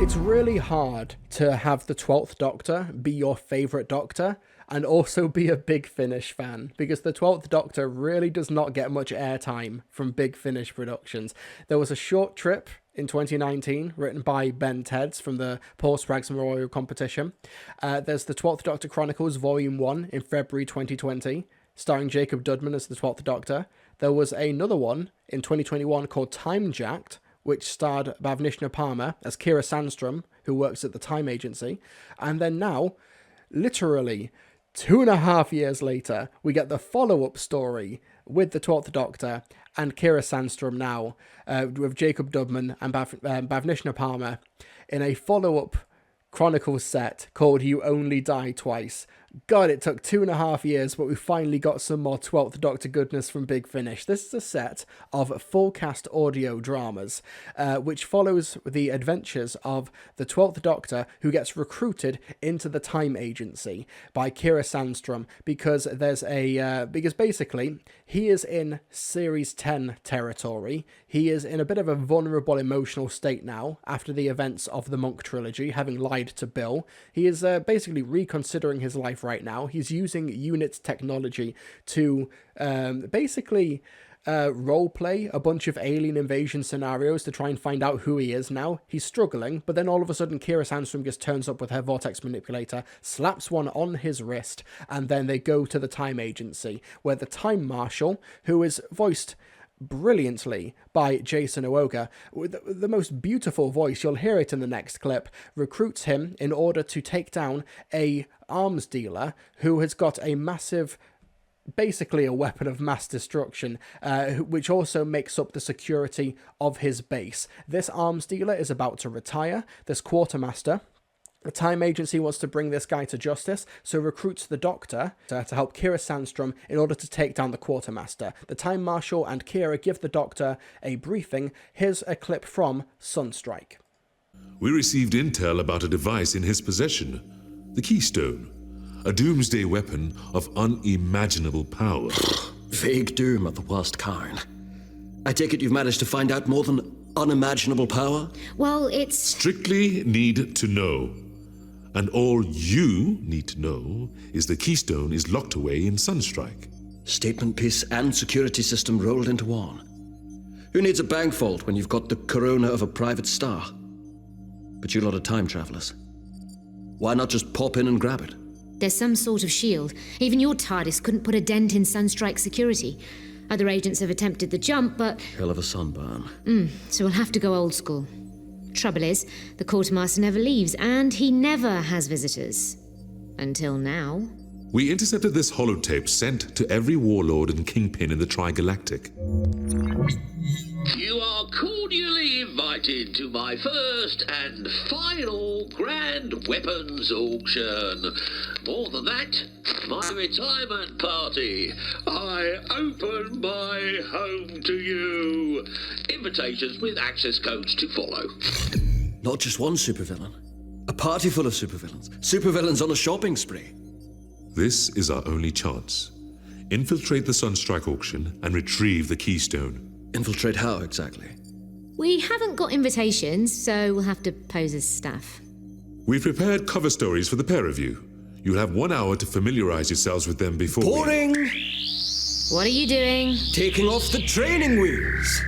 It's really hard to have the 12th Doctor be your favourite Doctor and also be a Big Finish fan, because the 12th Doctor really does not get much airtime from Big Finish productions. There was a short trip in 2019 written by Ben Tedds from the Paul Spraggs Memorial Competition. There's the 12th Doctor Chronicles Volume 1 in February 2020, starring Jacob Dudman as the 12th Doctor. There was another one in 2021 called Time Jacked, which starred Bhavnishna Palmer as Kira Sandstrom, who works at the Time Agency. And then now, literally 2.5 years later, we get the follow-up story with the 12th Doctor and Kira Sandstrom now, with Jacob Dudman and Bhavnishna Palmer in a follow-up Chronicles set called You Only Die Twice. God, it took 2.5 years, but we finally got some more 12th Doctor goodness from Big Finish. This is a set of full cast audio dramas, which follows the adventures of the 12th Doctor, who gets recruited into the Time Agency by Kira Sandstrom, because because basically he is in Series 10 territory. He is in a bit of a vulnerable emotional state now after the events of the Monk trilogy, having lied to Bill. He is basically reconsidering his life right now. He's using unit technology to basically roleplay a bunch of alien invasion scenarios to try and find out who he is now. He's struggling, but then all of a sudden Kira Sandstrom just turns up with her vortex manipulator, slaps one on his wrist, and then they go to the Time Agency, where the Time Marshal, who is voiced brilliantly by Jason Owoga, with the most beautiful voice, you'll hear it in the next clip, recruits him in order to take down a arms dealer who has got a massive, basically a weapon of mass destruction, which also makes up the security of his base. This arms dealer is about to retire. This quartermaster, the Time Agency, wants to bring this guy to justice, so recruits the Doctor to help Kira Sandstrom in order to take down the Quartermaster. The Time Marshal and Kira give the Doctor a briefing. Here's a clip from Sunstrike. We received intel about a device in his possession, the Keystone, a doomsday weapon of unimaginable power. Vague doom of the worst kind. I take it you've managed to find out more than unimaginable power? Well, it's... Strictly need to know. And all you need to know is the Keystone is locked away in Sunstrike. Statement piece and security system rolled into one. Who needs a bank vault when you've got the corona of a private star? But you lot are time travelers. Why not just pop in and grab it? There's some sort of shield. Even your TARDIS couldn't put a dent in Sunstrike security. Other agents have attempted the jump, but... Hell of a sunburn. So we'll have to go old school. Trouble is, the Quartermaster never leaves, and he never has visitors. Until now. We intercepted this holotape sent to every warlord and kingpin in the Trigalactic. You are cordially invited to my first and final grand weapons auction. More than that, my retirement party. I open my home to you. Invitations with access codes to follow. Not just one supervillain. A party full of supervillains. Supervillains on a shopping spree. This is our only chance. Infiltrate the Sunstrike auction and retrieve the Keystone. Infiltrate how exactly? We haven't got invitations, so we'll have to pose as staff. We've prepared cover stories for the pair of you. You'll have 1 hour to familiarize yourselves with them before Boring! What are you doing? Taking off the training wheels!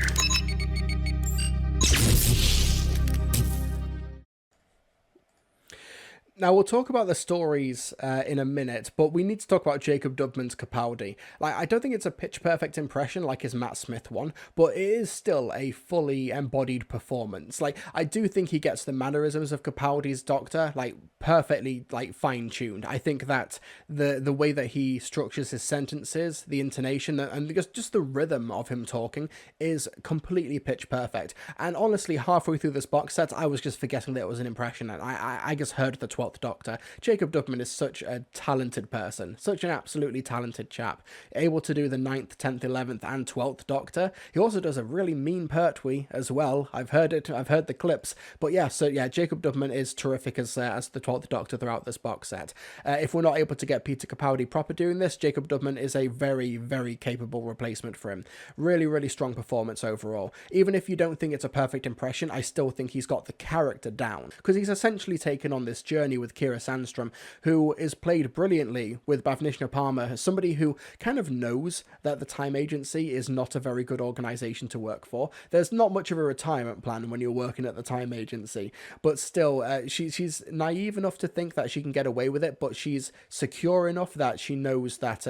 Now, we'll talk about the stories in a minute, but we need to talk about Jacob Dudman's Capaldi. I don't think it's a pitch-perfect impression like his Matt Smith one, but it is still a fully embodied performance. I do think he gets the mannerisms of Capaldi's Doctor, perfectly, fine-tuned. I think that the way that he structures his sentences, the intonation, and just the rhythm of him talking is completely pitch-perfect. And honestly, halfway through this box set, I was just forgetting that it was an impression, and I just heard the 12th Twelfth Doctor. Jacob Dubman is such a talented person, such an absolutely talented chap, able to do the 9th, 10th, 11th, and 12th Doctor. He also does a really mean Pertwee as well. I've heard the clips, but yeah, so yeah, Jacob Dubman is terrific as the 12th Doctor throughout this box set. If we're not able to get Peter Capaldi proper doing this, Jacob Dubman is a very, very capable replacement for him. Really, really strong performance overall. Even if you don't think it's a perfect impression, I still think he's got the character down, because he's essentially taken on this journey with Kira Sandstrom, who is played brilliantly with Bhavnishna Palmer as somebody who kind of knows that the Time Agency is not a very good organization to work for. There's not much of a retirement plan when you're working at the Time Agency, but still, she's naive enough to think that she can get away with it, but she's secure enough that she knows that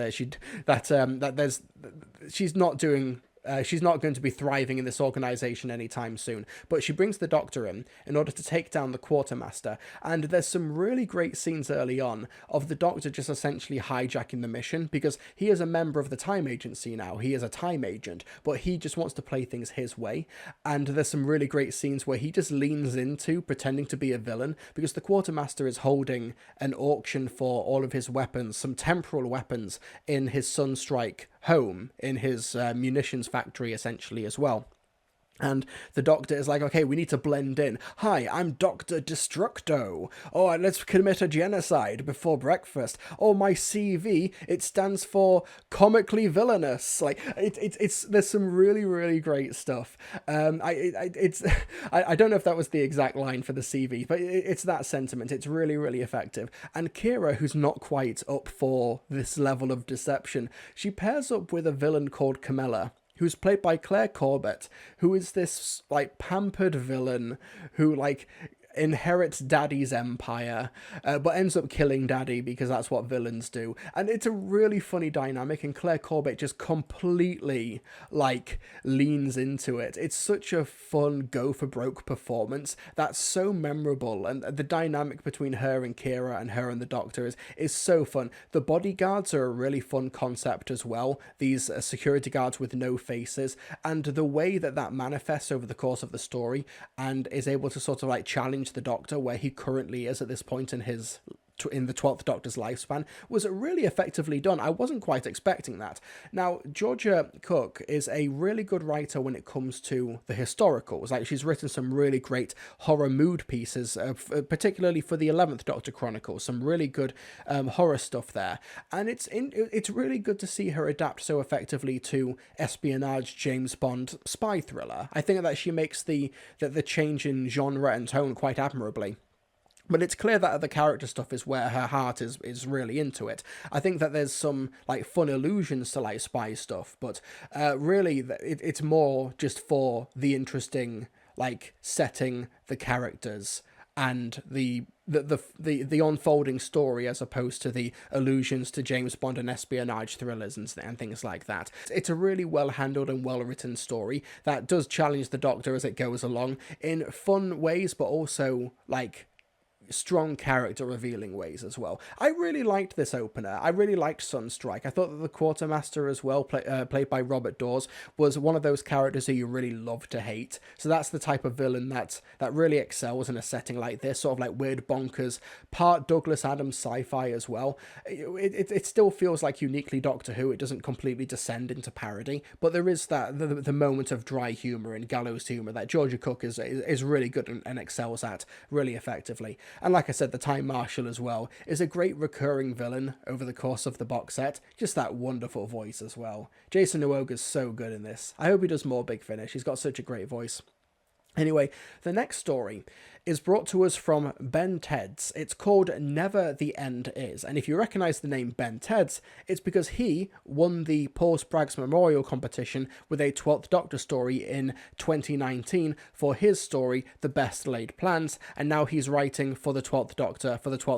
she's not doing. She's not going to be thriving in this organization anytime soon, but she brings the Doctor in order to take down the Quartermaster, and there's some really great scenes early on of the Doctor just essentially hijacking the mission, because he is a member of the Time Agency now. He is a time agent, but he just wants to play things his way, and there's some really great scenes where he just leans into pretending to be a villain, because the Quartermaster is holding an auction for all of his weapons, some temporal weapons, in his Sunstrike home, in his munitions factory essentially as well. And the Doctor is like, okay, we need to blend in. Hi, I'm Dr. Destructo. Oh, let's commit a genocide before breakfast. Oh, my CV, it stands for comically villainous. Like, it's there's some really, really great stuff. I don't know if that was the exact line for the CV, but it's that sentiment. It's really, really effective. And Kira, who's not quite up for this level of deception, she pairs up with a villain called Camilla, who's played by Claire Corbett, who is this, like, pampered villain who, like, inherits Daddy's empire, but ends up killing Daddy because that's what villains do. And it's a really funny dynamic, and Claire Corbett just completely, like, leans into it. It's such a fun go-for-broke performance that's so memorable, and the dynamic between her and Kira and her and the Doctor is so fun. The bodyguards are a really fun concept as well, these security guards with no faces, and the way that manifests over the course of the story and is able to sort of, like, challenge the Doctor where he currently is at this point in the 12th Doctor's lifespan was really effectively done. I wasn't quite expecting that. Now, Georgia Cook is a really good writer when it comes to the historicals. Like, she's written some really great horror mood pieces, particularly for the 11th Doctor Chronicles, some really good horror stuff there. And it's really good to see her adapt so effectively to espionage James Bond spy thriller. I think that she makes the change in genre and tone quite admirably. But it's clear that the character stuff is where her heart is really into it. I think that there's some, like, fun allusions to, like, spy stuff, but really it's more just for the interesting, like, setting, the characters, and the unfolding story, as opposed to the allusions to James Bond and espionage thrillers and things like that. It's a really well handled and well written story that does challenge the Doctor as it goes along in fun ways, but also, like, strong character revealing ways as well. I really liked this opener. I really liked Sunstrike. I thought that the Quartermaster as well, played by Robert Dawes, was one of those characters who you really love to hate. So that's the type of villain that really excels in a setting like this, sort of like weird bonkers, part Douglas Adams sci-fi as well. It still feels like uniquely Doctor Who. It doesn't completely descend into parody, but there is that the moment of dry humor and gallows humor that Georgia Cook is really good and excels at really effectively. And like I said, the Time Marshal as well is a great recurring villain over the course of the box set. Just that wonderful voice as well. Jason Nwoga's so good in this. I hope he does more Big Finish. He's got such a great voice. Anyway, the next story is brought to us from Ben Teds. It's called Never the End Is, and if you recognise the name Ben Teds, it's because he won the Paul Sprague's Memorial Competition with a 12th Doctor story in 2019 for his story, The Best Laid Plans, and now he's writing for the 12th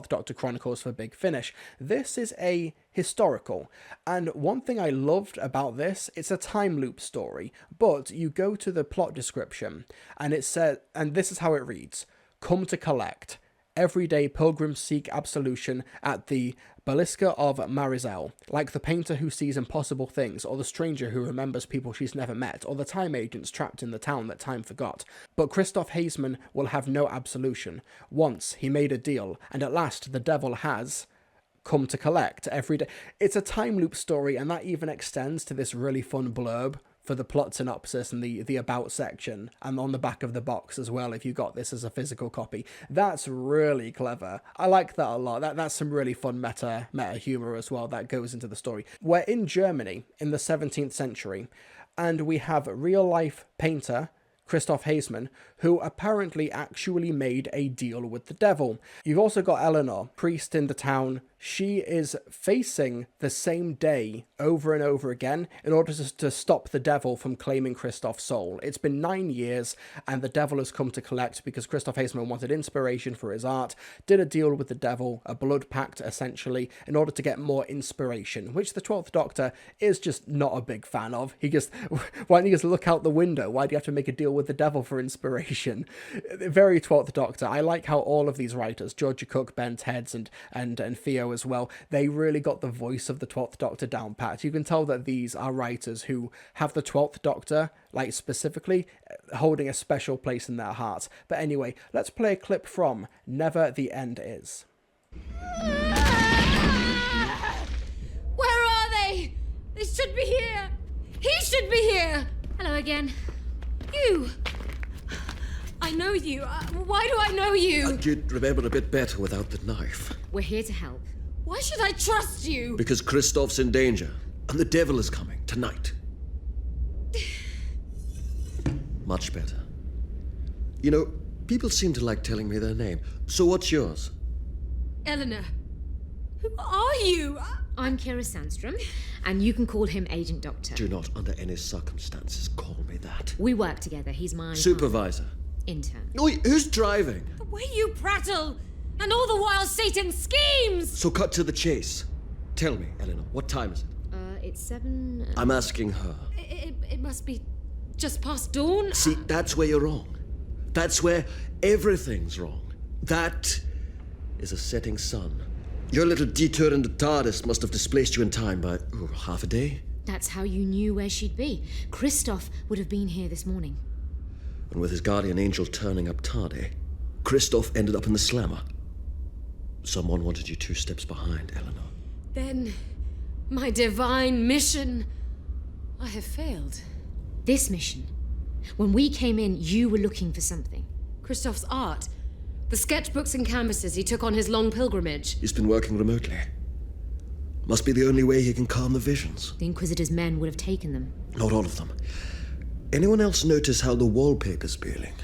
Doctor Chronicles for Big Finish. This is a historical, and one thing I loved about this, it's a time loop story, but you go to the plot description and it said, and this is how it reads: come to collect. Every day, pilgrims seek absolution at the Basilica of Marizel, like the painter who sees impossible things, or the stranger who remembers people she's never met, or the time agents trapped in the town that time forgot. But Christoph Haseman will have no absolution. Once he made a deal, and at last the devil has come to collect every day. It's a time loop story, and that even extends to this really fun blurb for the plot synopsis and the about section, and on the back of the box as well, if you got this as a physical copy. That's really clever. I like that a lot. That's some really fun meta humor as well that goes into the story. We're in Germany in the 17th century, and we have real-life painter Christoph Haseman, who apparently actually made a deal with the devil. You've also got Eleanor, priest in the town. She is facing the same day over and over again in order to stop the devil from claiming Christoph's soul. It's been 9 years, and the devil has come to collect because Christoph Haseman wanted inspiration for his art, did a deal with the devil, a blood pact essentially, in order to get more inspiration, which the 12th Doctor is just not a big fan of. He just, why don't you just look out the window? Why do you have to make a deal with the devil for inspiration? Very 12th Doctor. I like how all of these writers, Georgia Cook, Ben Teds, and Theo as well, they really got the voice of the 12th Doctor down pat. You can tell that these are writers who have the 12th Doctor, like specifically, holding a special place in their hearts. But anyway, let's play a clip from Never the End Is. Where are they? They should be here. He should be here. Hello again. You. I know you. Why do I know you? You'd remember a bit better without the knife. We're here to help. Why should I trust you? Because Christoph's in danger, and the devil is coming tonight. Much better. You know, people seem to like telling me their name. So what's yours? Eleanor. Who are you? I'm Kira Sandstrom, and you can call him Agent Doctor. Do not, under any circumstances, call me that. We work together. He's my Supervisor. intern. Oi, who's driving? The way you prattle! And all the while Satan schemes! So cut to the chase. Tell me, Eleanor, what time is it? It's 7... I'm asking her. It must be just past dawn. See, that's where you're wrong. That's where everything's wrong. That is a setting sun. Your little detour in the TARDIS must have displaced you in time by, half a day? That's how you knew where she'd be. Christoph would have been here this morning. And with his guardian angel turning up tardy, Christoph ended up in the slammer. Someone wanted you 2 steps behind, Eleanor. Then, my divine mission. I have failed. This mission. When we came in, you were looking for something. Christoph's art. The sketchbooks and canvases he took on his long pilgrimage. He's been working remotely. Must be the only way he can calm the visions. The Inquisitor's men would have taken them. Not all of them. Anyone else notice how the wallpaper's peeling?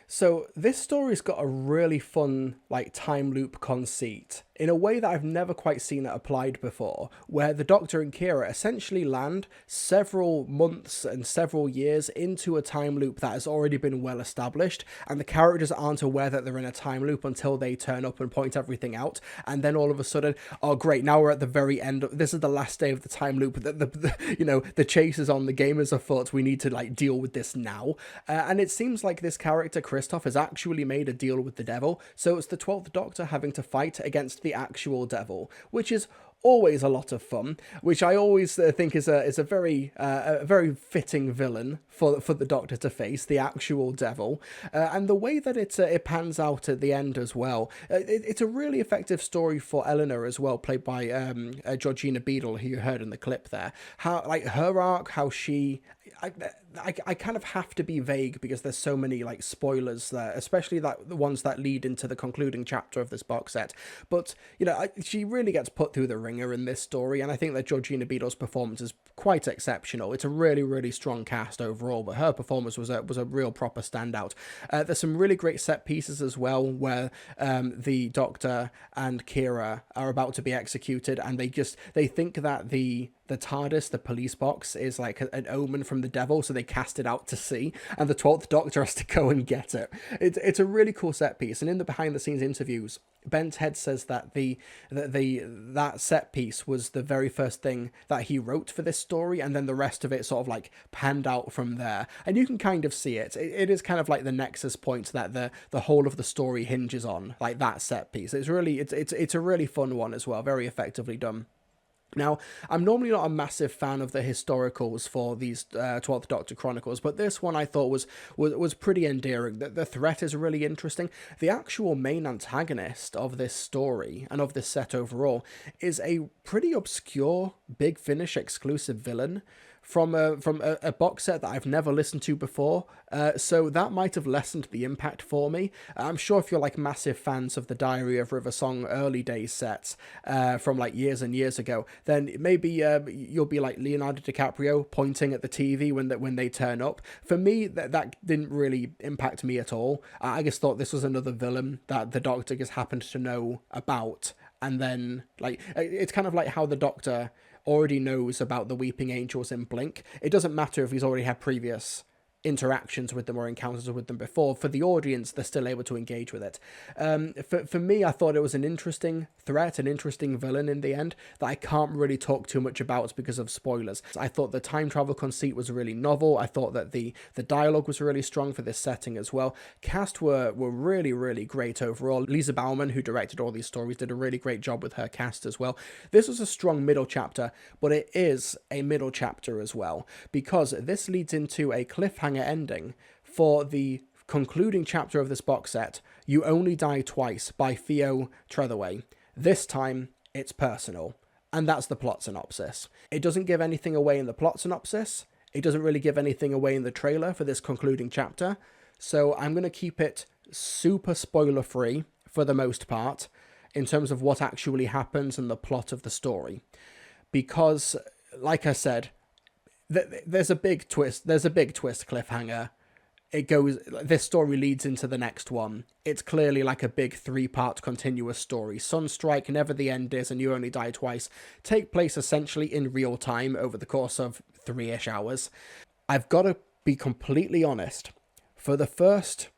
So this story's got a really fun, like, time loop conceit in a way that I've never quite seen it applied before, where the Doctor and Kira essentially land several months and several years into a time loop that has already been well established, and the characters aren't aware that they're in a time loop until they turn up and point everything out, and then all of a sudden, oh great, now we're at the very end, this is the last day of the time loop, the chase is on, the game is afoot, we need to, like, deal with this now, and it seems like this character, Christoph, has actually made a deal with the devil, so it's the 12th Doctor having to fight against the actual devil, which is always a lot of fun, which I always think is a very fitting villain for the Doctor to face, the actual devil, and the way that it pans out at the end as well. It's a really effective story for Eleanor as well, played by Georgina Beadle, who you heard in the clip there. How, like, her arc, how she... I kind of have to be vague because there's so many, like, spoilers there, especially the ones that lead into the concluding chapter of this box set. But, you know, she really gets put through the ringer in this story, and I think that Georgina Beadle's performance is quite exceptional. It's a really, really strong cast overall, but her performance was a real proper standout. There's some really great set pieces as well, where the Doctor and Kira are about to be executed, and they think that the the TARDIS, the police box, is like an omen from the devil, so they cast it out to sea, and the 12th Doctor has to go and get it. It's a really cool set piece, and in the behind-the-scenes interviews, Ben Ted says that that set piece was the very first thing that he wrote for this story, and then the rest of it sort of like panned out from there. And you can kind of see it. It is kind of like the nexus point that the whole of the story hinges on, like that set piece. It's a really fun one as well, very effectively done. Now, I'm normally not a massive fan of the historicals for these 12th Doctor Chronicles, but this one I thought was pretty endearing. The threat is really interesting. The actual main antagonist of this story and of this set overall is a pretty obscure Big Finish exclusive villain from a box set that I've never listened to before, so that might have lessened the impact for me. I'm sure if you're like massive fans of the Diary of River Song early days sets from like years and years ago, then maybe you'll be like Leonardo DiCaprio pointing at the TV when they turn up. For me, that didn't really impact me at all. I just thought this was another villain that the Doctor just happened to know about, and then like it's kind of like how the Doctor already knows about the Weeping Angels in Blink. It doesn't matter if he's already had previous interactions with them or encounters with them before. For the audience, they're still able to engage with it. For me, I thought it was an interesting threat, an interesting villain in the end that I can't really talk too much about because of spoilers. I thought the time travel conceit was really novel. I thought that the dialogue was really strong for this setting as well. Cast were really, really great overall. Lisa Bauman, who directed all these stories, did a really great job with her cast as well. This was a strong middle chapter, but it is a middle chapter as well, because this leads into a cliffhanger ending for the concluding chapter of this box set, You Only Die Twice by Theo Treathaway. This time, it's personal. And that's the plot synopsis. It doesn't give anything away in the plot synopsis. It doesn't really give anything away in the trailer for this concluding chapter. So I'm going to keep it super spoiler-free for the most part in terms of what actually happens and the plot of the story. Because, like I said, there's a big twist. There's a big twist cliffhanger. This story leads into the next one. It's clearly like a big 3-part continuous story. Sunstrike, Never the End Is, and You Only Die Twice take place essentially in real time over the course of 3-ish hours. I've got to be completely honest. For the first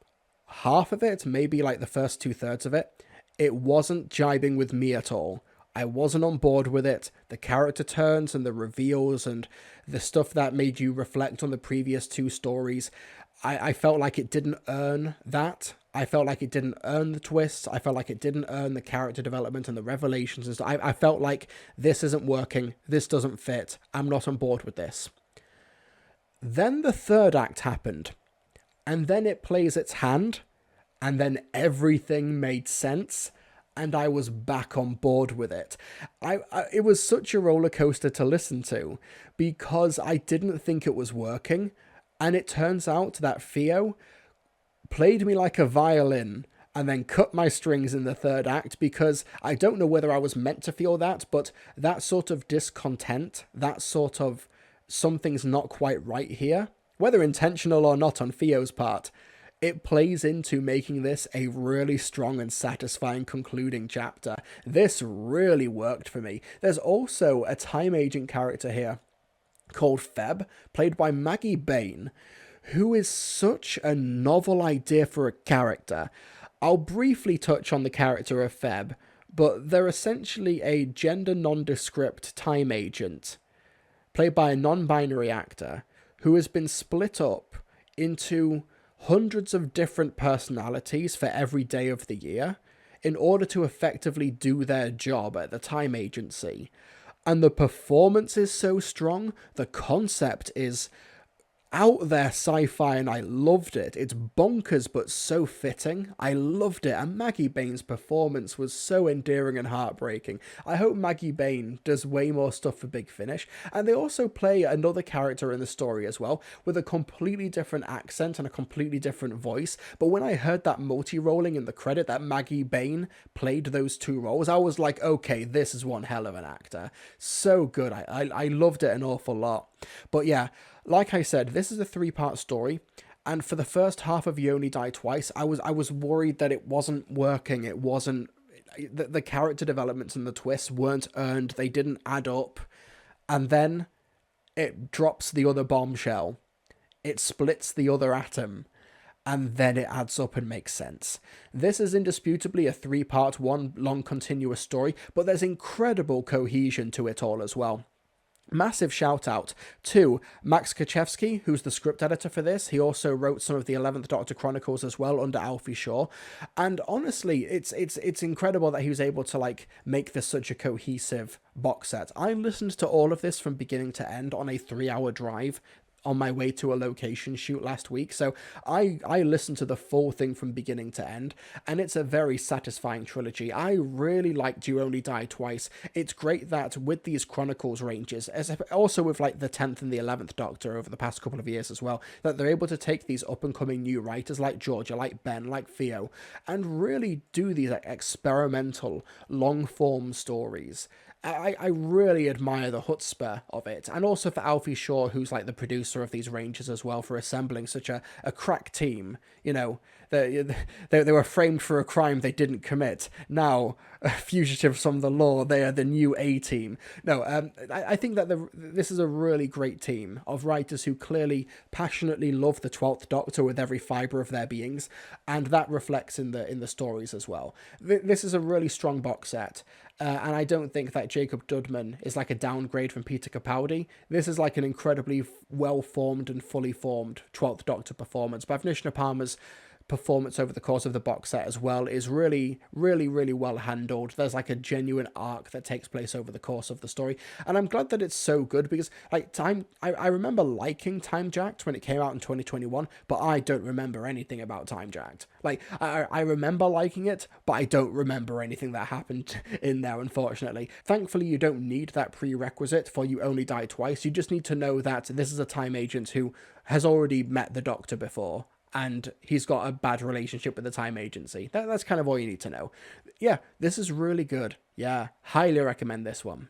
half of it, maybe like the first 2/3 of it wasn't jibing with me at all. I wasn't on board with it. The character turns and the reveals and the stuff that made you reflect on the previous 2 stories, I felt like it didn't earn that. I felt like it didn't earn the twists. I felt like it didn't earn the character development and the revelations and stuff. I felt like this isn't working. This doesn't fit. I'm not on board with this. Then the 3rd act happened. And then it plays its hand. And then everything made sense. And I was back on board with it. It was such a roller coaster to listen to because I didn't think it was working. And it turns out that Theo played me like a violin and then cut my strings in the 3rd act, because I don't know whether I was meant to feel that, but that sort of discontent, that sort of something's not quite right here, whether intentional or not on Theo's part, it plays into making this a really strong and satisfying concluding chapter. This really worked for me. There's also a time agent character here called Feb, played by Maggie Bain, who is such a novel idea for a character. I'll briefly touch on the character of Feb, but they're essentially a gender nondescript time agent, played by a non-binary actor, who has been split up into hundreds of different personalities for every day of the year in order to effectively do their job at the time agency. And the performance is so strong, the concept is out there sci-fi, and I loved it. It's bonkers but so fitting. I loved it, and Maggie Bain's performance was so endearing and heartbreaking. I hope Maggie Bain does way more stuff for Big Finish. And they also play another character in the story as well, with a completely different accent and a completely different voice. But when I heard that multi-rolling in the credit that Maggie Bain played those 2 roles, I was like, okay, this is one hell of an actor. So good. I loved it an awful lot. But yeah, like I said, this is a 3-part story, and for the first half of You Only Die Twice, I was worried that it wasn't working. It wasn't, the character developments and the twists weren't earned. They didn't add up. and then it drops the other bombshell, it splits the other atom, and then it adds up and makes sense. This is indisputably a 3-part, one long continuous story, but there's incredible cohesion to it all as well. Massive shout out to Max Kaczewski, who's the script editor for this. He also wrote some of the 11th Doctor Chronicles as well under Alfie Shaw. And honestly, it's incredible that he was able to like make this such a cohesive box set. I listened to all of this from beginning to end on a 3-hour drive on my way to a location shoot last week, so I listened to the full thing from beginning to end, and it's a very satisfying trilogy. I really liked You Only Die Twice. It's great that with these Chronicles ranges, as also with like the 10th and the 11th Doctor over the past couple of years as well, that they're able to take these up-and-coming new writers like Georgia, like Ben, like Theo, and really do these like experimental, long-form stories. I really admire the chutzpah of it, and also for Alfie Shaw, who's like the producer of these ranges as well, for assembling such a crack team. You know, they were framed for a crime they didn't commit. Now, fugitives from the law, they are the new A-team. No, I think that this is a really great team of writers who clearly passionately love the 12th Doctor with every fibre of their beings, and that reflects in the stories as well. This is a really strong box set. And I don't think that Jacob Dudman is like a downgrade from Peter Capaldi. This is like an incredibly well-formed and fully formed 12th Doctor performance. Bhavnishna Palmer's performance over the course of the box set as well is really, really, really well handled. There's like a genuine arc that takes place over the course of the story, and I'm glad that it's so good, because like I remember liking Time Jacked when it came out in 2021, but I don't remember anything about Time Jacked. Like I remember liking it, but I don't remember anything that happened in there, unfortunately. Thankfully, you don't need that prerequisite for You Only Die Twice. You just need to know that this is a time agent who has already met the Doctor before, and he's got a bad relationship with the time agency. That's kind of all you need to know. Yeah, this is really good. Yeah, highly recommend this one.